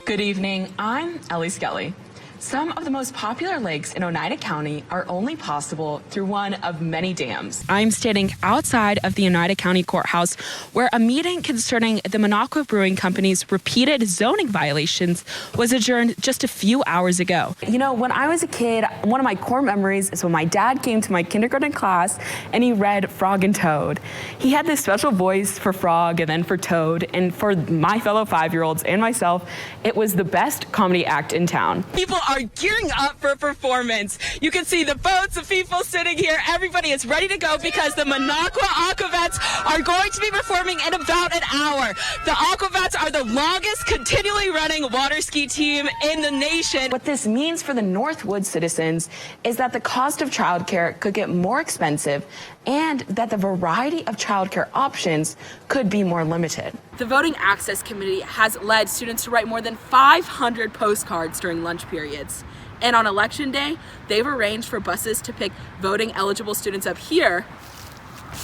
Good evening, I'm Ellie Skelly. Some of the most popular lakes in Oneida County are only possible through one of many dams. I'm standing outside of the Oneida County Courthouse where a meeting concerning the Minocqua Brewing Company's repeated zoning violations was adjourned just a few hours ago. You know, when I was a kid, one of my core memories is when my dad came to my kindergarten class and he read Frog and Toad. He had this special voice for Frog and then for Toad, and for my fellow 5-year-olds and myself, it was the best comedy act in town. People are gearing up for a performance. You can see the boats of people sitting here. Everybody is ready to go because the Minocqua Aquavets are going to be performing in about an hour. The Aquavets are the longest continually running water ski team in the nation. What this means for the Northwood citizens is that the cost of childcare could get more expensive and that the variety of childcare options could be more limited. The Voting Access Committee has led students to write more than 500 postcards during lunch periods. And on election day, they've arranged for buses to pick voting eligible students up here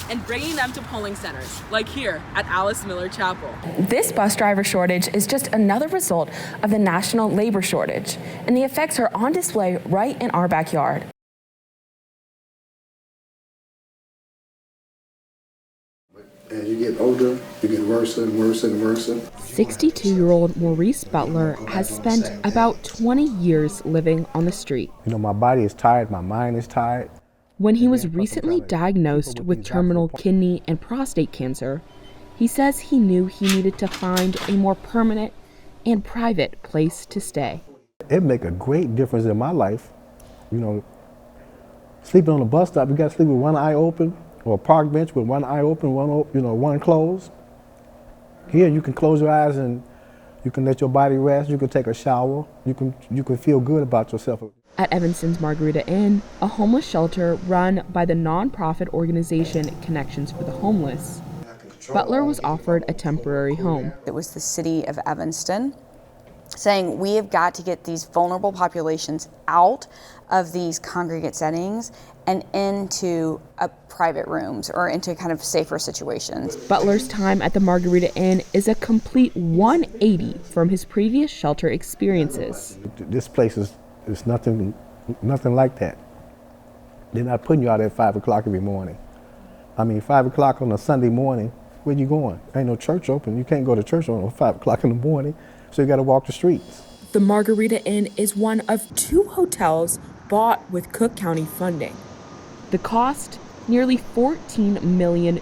and bringing them to polling centers, like here at Alice Miller Chapel. This bus driver shortage is just another result of the national labor shortage, and the effects are on display right in our backyard. As you get older, you get worse and worse and worse. 62-year-old Maurice Butler has spent about 20 years living on the street. You know, my body is tired, my mind is tired. When he was recently diagnosed with terminal kidney and prostate cancer, he says he knew he needed to find a more permanent and private place to stay. It make a great difference in my life. You know, sleeping on a bus stop, you got to sleep with one eye open, or a park bench with one eye open, one closed. Here you can close your eyes and you can let your body rest, you can take a shower, you can feel good about yourself. At Evanston's Margarita Inn, a homeless shelter run by the nonprofit organization Connections for the Homeless, Butler was offered a temporary home. It was the city of Evanston saying we have got to get these vulnerable populations out of these congregate settings and into private rooms or into kind of safer situations. Butler's time at the Margarita Inn is a complete 180 from his previous shelter experiences. This place is nothing like that. They're not putting you out at 5 o'clock every morning. 5 o'clock on a Sunday morning, where you going? Ain't no church open. You can't go to church on 5 o'clock in the morning, so you got to walk the streets. The Margarita Inn is one of 2 hotels bought with Cook County funding. The cost, nearly $14 million.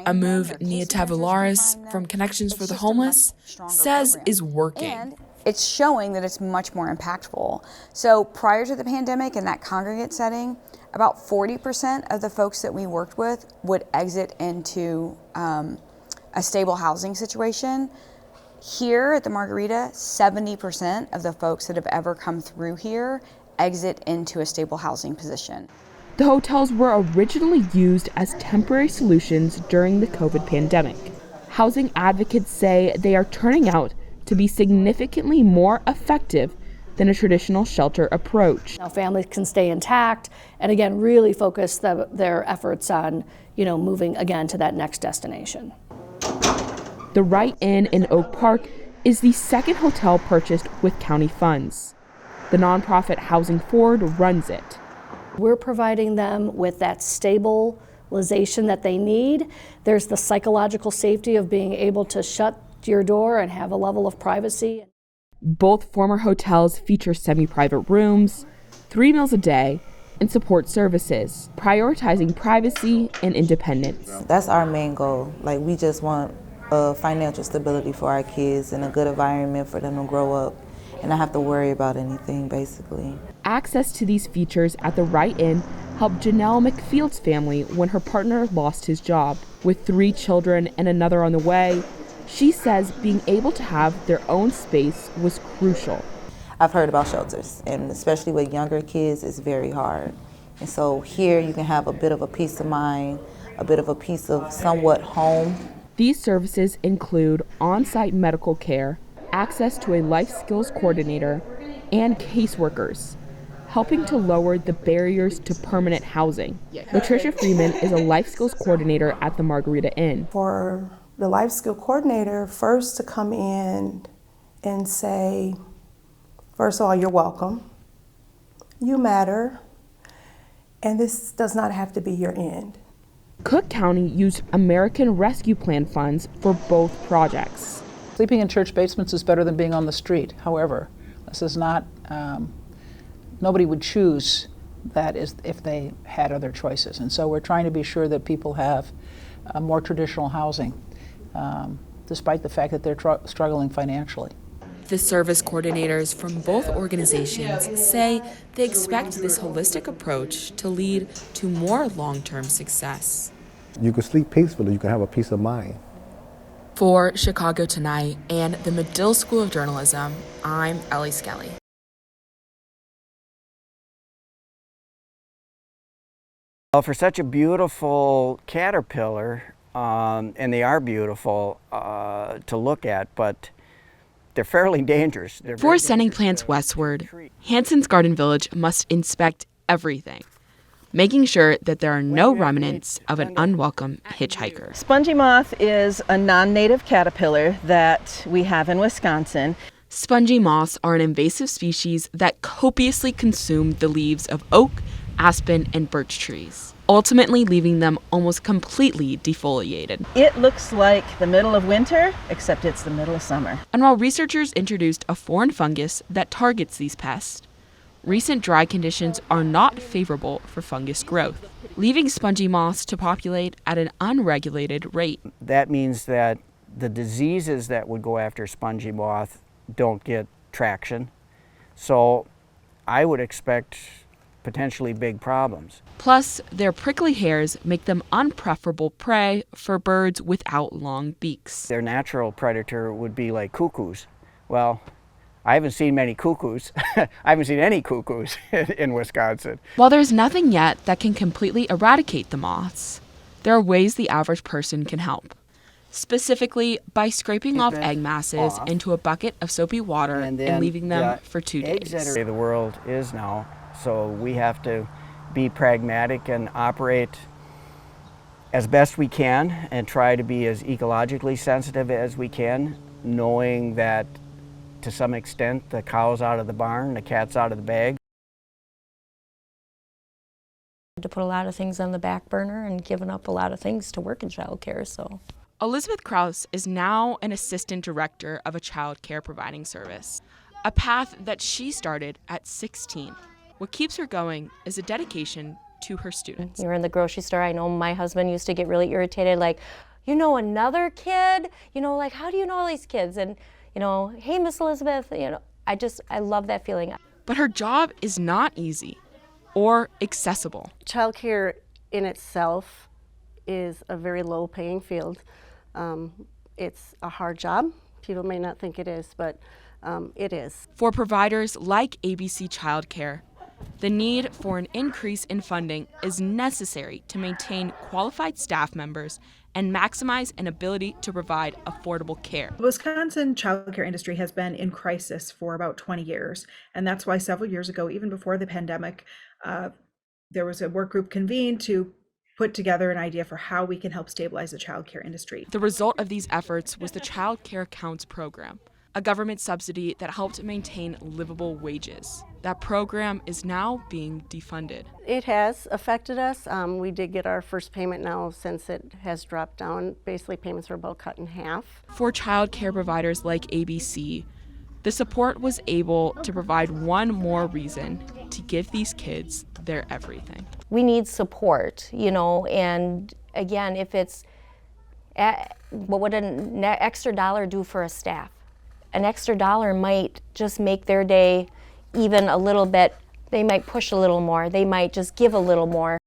A move Nia Tavularis from Connections for the Homeless says is working. And it's showing that it's much more impactful. So prior to the pandemic in that congregate setting, about 40% of the folks that we worked with would exit into a stable housing situation. Here at the Margarita, 70% of the folks that have ever come through here exit into a stable housing position. The hotels were originally used as temporary solutions during the COVID pandemic. Housing advocates say they are turning out to be significantly more effective than a traditional shelter approach. Now families can stay intact and again really focus their efforts on, moving again to that next destination. The Wright Inn in Oak Park is the second hotel purchased with county funds. The nonprofit Housing Forward runs it. We're providing them with that stabilization that they need. There's the psychological safety of being able to shut your door and have a level of privacy. Both former hotels feature semi-private rooms, 3 meals a day, and support services, prioritizing privacy and independence. That's our main goal. We just want financial stability for our kids and a good environment for them to grow up and not have to worry about anything, basically. Access to these features at the Wright Inn helped Janelle McField's family when her partner lost his job. With 3 children and another on the way, she says being able to have their own space was crucial. I've heard about shelters, and especially with younger kids, it's very hard. And so here you can have a bit of a peace of mind, a bit of a piece of somewhat home. These services include on-site medical care, access to a life skills coordinator, and caseworkers, helping to lower the barriers to permanent housing. Latricia Freeman is a life skills coordinator at the Margarita Inn. For the life skill coordinator, first to come in and say, first of all, you're welcome, you matter, and this does not have to be your end. Cook County used American Rescue Plan funds for both projects. Sleeping in church basements is better than being on the street. However, this is not, nobody would choose that if they had other choices. And so we're trying to be sure that people have more traditional housing, despite the fact that they're struggling financially. The service coordinators from both organizations say they expect this holistic approach to lead to more long-term success. You can sleep peacefully, you can have a peace of mind. For Chicago Tonight and the Medill School of Journalism, I'm Ellie Skelly. Well, for such a beautiful caterpillar, and they are beautiful to look at, but they're fairly dangerous. Before sending plants westward, Hanson's Garden Village must inspect everything, making sure that there are no remnants of an unwelcome hitchhiker. Spongy moth is a non-native caterpillar that we have in Wisconsin. Spongy moths are an invasive species that copiously consume the leaves of oak, aspen, and birch trees, ultimately leaving them almost completely defoliated. It looks like the middle of winter, except it's the middle of summer. And while researchers introduced a foreign fungus that targets these pests, recent dry conditions are not favorable for fungus growth, leaving spongy moths to populate at an unregulated rate. That means that the diseases that would go after spongy moth don't get traction. So I would expect potentially big problems. Plus, their prickly hairs make them unpreferable prey for birds without long beaks. Their natural predator would be like cuckoos. Well, I haven't seen many cuckoos. I haven't seen any cuckoos in Wisconsin. While there's nothing yet that can completely eradicate the moths, there are ways the average person can help. Specifically, by scraping off egg masses into a bucket of soapy water and leaving them for 2 days. The world is now, so we have to be pragmatic and operate as best we can and try to be as ecologically sensitive as we can, knowing that to some extent the cow's out of the barn, the cat's out of the bag. To put a lot of things on the back burner and given up a lot of things to work in childcare, so. Elizabeth Krause is now an assistant director of a child care providing service, a path that she started at 16. What keeps her going is a dedication to her students. You're in the grocery store. I know my husband used to get really irritated, like, you know, another kid? You know, like, how do you know all these kids? And, you know, hey, Miss Elizabeth, you know, I love that feeling. But her job is not easy or accessible. Childcare in itself is a very low-paying field. It's a hard job. People may not think it is, but it is. For providers like ABC Childcare, the need for an increase in funding is necessary to maintain qualified staff members and maximize an ability to provide affordable care. The Wisconsin childcare industry has been in crisis for about 20 years, and that's why several years ago, even before the pandemic, there was a work group convened to put together an idea for how we can help stabilize the childcare industry. The result of these efforts was the Child Care Counts program, a government subsidy that helped maintain livable wages. That program is now being defunded. It has affected us. We did get our first payment now since it has dropped down. Basically, payments are about cut in half. For child care providers like ABC, the support was able to provide one more reason to give these kids their everything. We need support, you know, and again, if it's, what would an extra dollar do for a staff? An extra dollar might just make their day even a little bit, they might push a little more, they might just give a little more.